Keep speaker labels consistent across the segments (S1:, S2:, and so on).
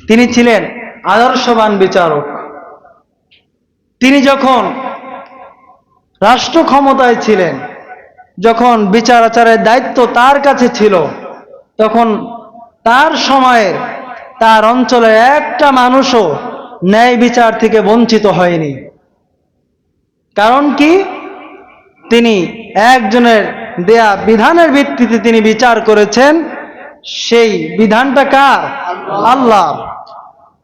S1: তিনি ছিলেন আদর্শবান বিচারক। তিনি যখন রাষ্ট্র ক্ষমতায় ছিলেন, যখন বিচার আচারের দায়িত্ব তার কাছে ছিল, তখন তার সময়ের তার অঞ্চলের একটা মানুষও ন্যায় বিচার থেকে বঞ্চিত হয়নি। কারণ কি? তিনি একজনের দেয়া বিধানের ভিত্তিতে তিনি বিচার করেছেন। সেই বিধানটা কার? আল্লাহ।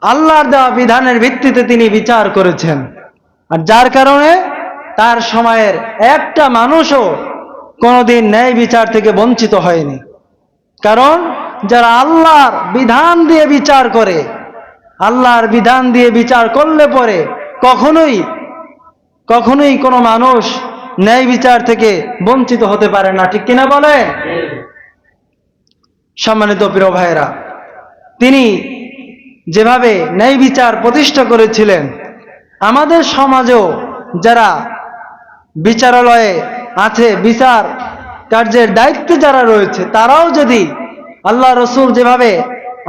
S1: আল্লাহর দেওয়া বিধানের ভিত্তিতে তিনি বিচার করেছেন। আর যার কারণে তার সময়ের একটা মানুষও কোনোদিন ন্যায় বিচার থেকে বঞ্চিত হয়নি। কারণ যারা আল্লাহর বিধান দিয়ে বিচার করে, আল্লাহর বিধান দিয়ে বিচার করলে পরে কখনোই কোনো মানুষ ন্যায় বিচার থেকে বঞ্চিত হতে পারে না। ঠিক কিনা বলে? সম্মানিত প্রিয় ভাইয়েরা, তিনি যেভাবে ন্যায় বিচার প্রতিষ্ঠা করেছিলেন, আমাদের সমাজেও যারা বিচারালয়ে আছে, বিচার কার্যের দায়িত্বে যারা রয়েছে, তারাও যদি আল্লাহ রসুল যেভাবে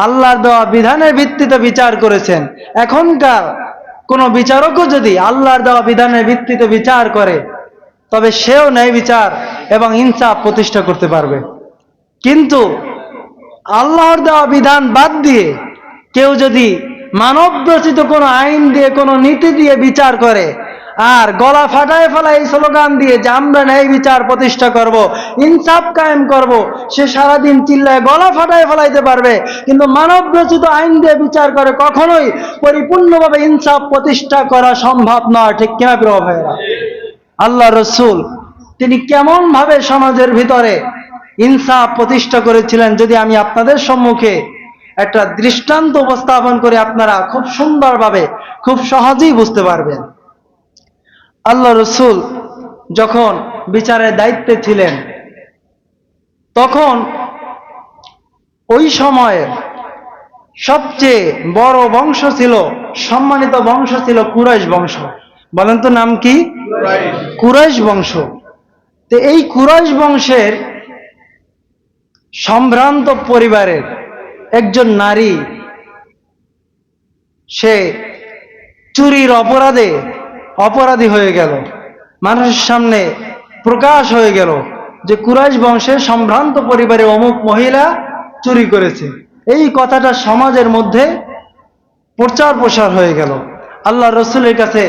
S1: আল্লাহর দেওয়া বিধানের ভিত্তিতে বিচার করেছেন, এখনকার কোনো বিচারকও যদি আল্লাহর দেওয়া বিধানের ভিত্তিতে বিচার করে, তবে সেও ন্যায় বিচার এবং ইনসাফ প্রতিষ্ঠা করতে পারবে। কিন্তু আল্লাহর দেওয়া বিধান বাদ দিয়ে কেউ যদি মানব রচিত কোনো আইন দিয়ে, কোনো নীতি দিয়ে বিচার করে, আর গলা ফাটায় ফেলায় এই স্লোগান দিয়ে যে আমরা ন্যায় বিচার প্রতিষ্ঠা করব, ইনসাফ কায়েম করব, সে সারাদিন চিল্লায় গলা ফাটায় ফেলাইতে পারবে, কিন্তু মানব রচিত আইন দিয়ে বিচার করে কখনোই পরিপূর্ণভাবে ইনসাফ প্রতিষ্ঠা করা সম্ভব নয়। ঠিক কিনা প্রিয় ভাইয়েরা? আল্লাহ রসুল তিনি কেমন ভাবে সমাজের ভিতরে ইনসাফ প্রতিষ্ঠা করেছিলেন, যদি আমি আপনাদের সম্মুখে একটা দৃষ্টান্ত উপস্থাপন করে, আপনারা খুব সুন্দরভাবে, খুব সহজেই বুঝতে পারবেন। আল্লাহ রসুল যখন বিচারের দায়িত্বে ছিলেন, তখন ওই সময়ের সবচেয়ে বড় বংশ ছিল, সম্মানিত বংশ ছিল কুরাইশ বংশ। বলেন তো নাম কি? কুরাইশ বংশ। তো এই কুরাইশ বংশের সম্ভ্রান্ত পরিবারের একজন নারী, সে চুরির অপরাধী হয়ে গেল। মানুষের সামনে প্রকাশ হয়ে গেল যে কুরাইশ বংশের সম্ভ্রান্ত পরিবারে অমুক মহিলা চুরি করেছে। এই কথাটা সমাজের মধ্যে প্রচার প্রসার হয়ে গেল। আল্লাহ রসুলের কাছে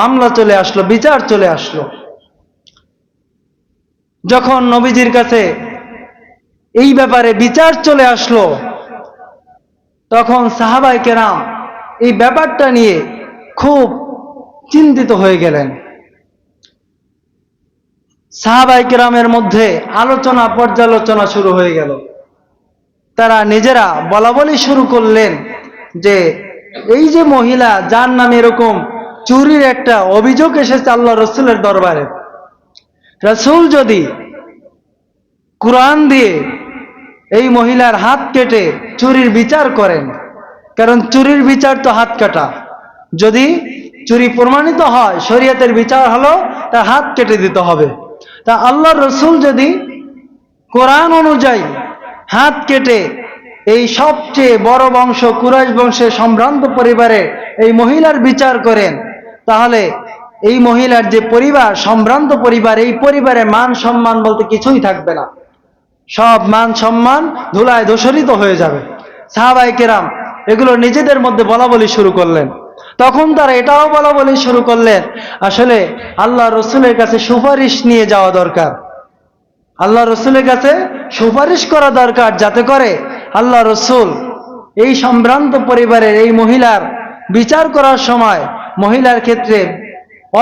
S1: মামলা চলে আসলো, বিচার চলে আসলো। যখন নবীজির কাছে এই ব্যাপারে বিচার চলে আসলো, তখন সাহাবায়ে কেরাম এই ব্যাপারটা নিয়ে খুব চিন্তিত হয়ে গেলেন। সাহাবায়ে কেরামের মধ্যে আলোচনা পর্যালোচনা শুরু হয়ে গেল। তারা নিজেরা বলাবলি শুরু করলেন যে এই যে মহিলা, যার নামে এরকম চুরির একটা অভিযোগ এসেছে আল্লাহ রসুলের দরবারে, রসুল যদি কুরআন দিয়ে এই মহিলার হাত কেটে চুরির বিচার করেন, কারণ চুরির বিচার তো হাত কাটা, যদি চুরি প্রমাণিত হয় শরীয়তের বিচার হলো তার হাত কেটে দিতে হবে। তা আল্লাহ রসুল যদি কোরআন অনুযায়ী হাত কেটে এই সবচেয়ে বড় বংশ কুরাইশ বংশের সম্ভ্রান্ত পরিবারে এই মহিলার বিচার করেন, তাহলে এই মহিলার যে পরিবার, সম্ভ্রান্ত পরিবার, এই পরিবারে মান সম্মান বলতে কিছুই থাকবে না। সব মান সম্মান ধুলায় ধূসরিত হয়ে যাবে। সাহাবায়ে কেরাম এগুলো নিজেদের মধ্যে বলাবলি শুরু করলেন। তখন তারা এটাও বলাবলি শুরু করলেন, আসলে আল্লাহ রসুলের কাছে সুপারিশ নিয়ে যাওয়া দরকার। আল্লাহ রসুলের কাছে সুপারিশ করা দরকার, যাতে করে আল্লাহ রসুল এই সম্ভ্রান্ত পরিবারের এই মহিলার বিচার করার সময় মহিলার ক্ষেত্রে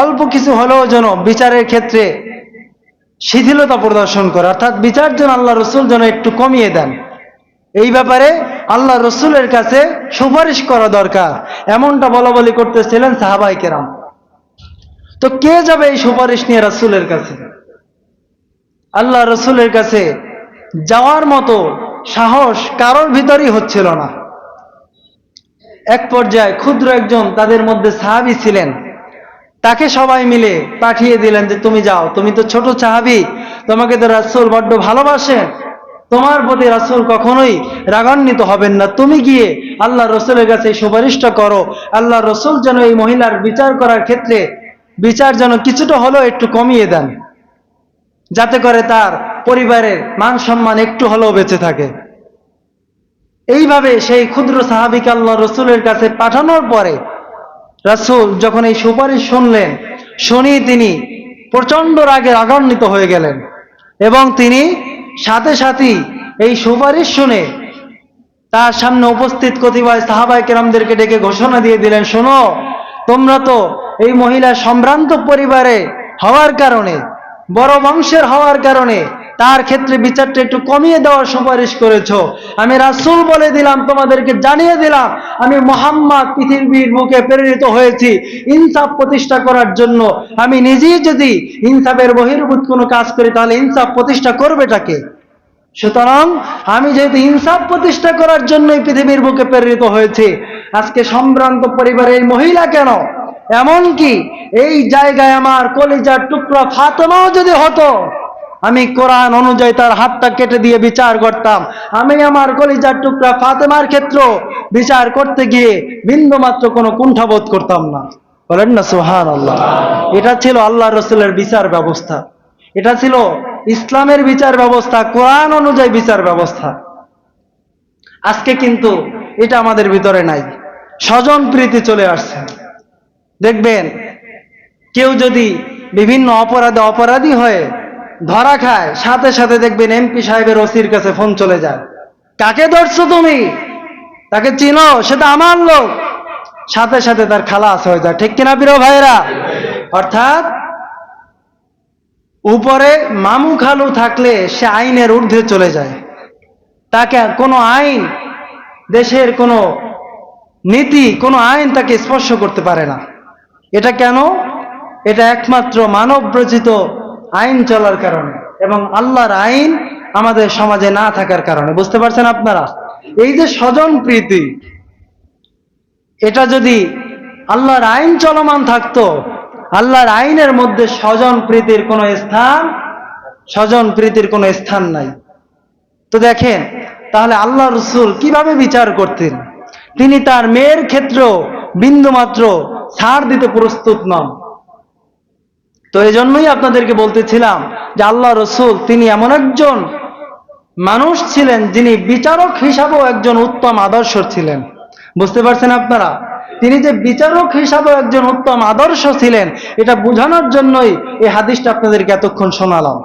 S1: অল্প কিছু হলেও যেন বিচারের ক্ষেত্রে শিথিলতা প্রদর্শন করে, অর্থাৎ বিচার যেন আল্লাহ রসুল যেন একটু কমিয়ে দেন। এই ব্যাপারে আল্লাহ রসুলের কাছে সুপারিশ করা দরকার, এমনটা বলাবলি করতেছিলেন সাহাবায়ে কেরাম। তো কে যাবে এই সুপারিশ নিয়ে রসুলের কাছে? আল্লাহ রসুলের কাছে যাওয়ার মতো সাহস কারোর ভিতরই হচ্ছিল না। এক পর্যায়ে ক্ষুদ্র একজন তাদের মধ্যে সাহাবী ছিলেন, তাকে সবাই মিলে পাঠিয়ে দিলেন যে তুমি যাও, তুমি তো ছোট সাহাবী, তোমাকে তো রাসূল বড্ড ভালোবাসেন, তোমার প্রতি রাসূল কখনোই রাগান্বিত হবেন না। তুমি গিয়ে আল্লাহ রসুলের কাছে সুপারিশটা করো, আল্লাহ রসুল যেন এই মহিলার বিচার করার ক্ষেত্রে বিচার যেন কিছুটা হলেও একটু কমিয়ে দেন, যাতে করে তার পরিবারের মান সম্মান একটু হলেও বেঁচে থাকে। এইভাবে সেই ক্ষুদ্র সাহাবীকে আল্লাহ রসুলের কাছে পাঠানোর পরে রাসূল যখন এই সুপারিশ শুনলেন, শুনেই তিনি প্রচন্ড রাগে রাগান্বিত হয়ে গেলেন এবং তিনি সাথে সাথেই এই সুপারিশ শুনে তার সামনে উপস্থিত কতিপয় সাহাবায়ে কেরামদেরকে ডেকে ঘোষণা দিয়ে দিলেন, শোনো, তোমরা তো এই মহিলা সম্ভ্রান্ত পরিবারে হওয়ার কারণে, বড় বংশের হওয়ার কারণে তার ক্ষেত্রে বিচারটা একটু কমিয়ে দেওয়ার সুপারিশ করেছো। আমি রাসূল বলে দিলাম, তোমাদেরকে জানিয়ে দিলাম, আমি মুহাম্মদ পৃথিবীর বুকে প্রেরিত হয়েছি ইনসাফ প্রতিষ্ঠা করার জন্য। আমি নিজেই যদি ইনসাফের বহির্ভূত কোনো কাজ করি তাহলে ইনসাফ প্রতিষ্ঠা করবেটাকে? সুতরাং আমি যেহেতু ইনসাফ প্রতিষ্ঠা করার জন্যই পৃথিবীর বুকে প্রেরিত হয়েছি, আজকে সম্ভ্রান্ত পরিবারের মহিলা কেন, এমনকি এই জায়গায় আমার কলিজার টুকরা ফাতেমাও যদি হতো, আমি কোরআন অনুযায়ী তার হাতটা কেটে দিয়ে বিচার করতাম। আমি আমার কলিজার টুকরা ফাতেমার ক্ষেত্রে বিচার করতে গিয়ে বিন্দুমাত্র কোনো কুণ্ঠাবোধ করতাম না। বলেন না সুবহানাল্লাহ। এটা ছিল আল্লাহ রসুলের বিচার ব্যবস্থা, এটা ছিল ইসলামের বিচার ব্যবস্থা, কোরআন অনুযায়ী বিচার ব্যবস্থা। আজকে কিন্তু এটা আমাদের ভিতরে নাই, স্বজন প্রীতি চলে আসছে। দেখবেন কেউ যদি বিভিন্ন অপরাধে অপরাধী হয়ে ধরা খায়, সাথে সাথে দেখবেন এমপি সাহেবের ওসির কাছে ফোন চলে যায়, কাকে ধরছো তুমি, তাকে চিনো, সেটা আমার লোক, সাথে সাথে তার খালাস হয়ে যায়। ঠিক কিনা প্রিয় ভাইরা? অর্থাৎ উপরে মামু খালু থাকলে সে আইনের ঊর্ধ্বে চলে যায়, তাকে কোনো আইন, দেশের কোনো নীতি, কোনো আইন তাকে স্পর্শ করতে পারে না। এটা কেন? এটা একমাত্র মানব রচিত আইন চলার কারণে এবং আল্লাহর আইন আমাদের সমাজে না থাকার কারণে। বুঝতে পারছেন আপনারা? এই যে স্বজন প্রীতি, এটা যদি আল্লাহর আইন চলমান থাকতো, আল্লাহর আইনের মধ্যে স্বজন প্রীতির কোনো স্থান নাই। তো দেখেন তাহলে আল্লাহ রসুল কিভাবে বিচার করতেন? তিনি তার মেয়ের ক্ষেত্রেও বিন্দুমাত্র ছাড় দিতে প্রস্তুত নন। তো এই জন্যই আপনাদেরকে বলতেছিলাম যে আল্লাহ রসুল তিনি এমন একজন মানুষ ছিলেন যিনি বিচারক হিসাবেও একজন উত্তম আদর্শ ছিলেন। বুঝতে পারছেন আপনারা? তিনি যে বিচারক হিসাবেও একজন উত্তম আদর্শ ছিলেন, এটা বোঝানোর জন্যই এই হাদিসটা আপনাদেরকে এতক্ষণ শোনালাম।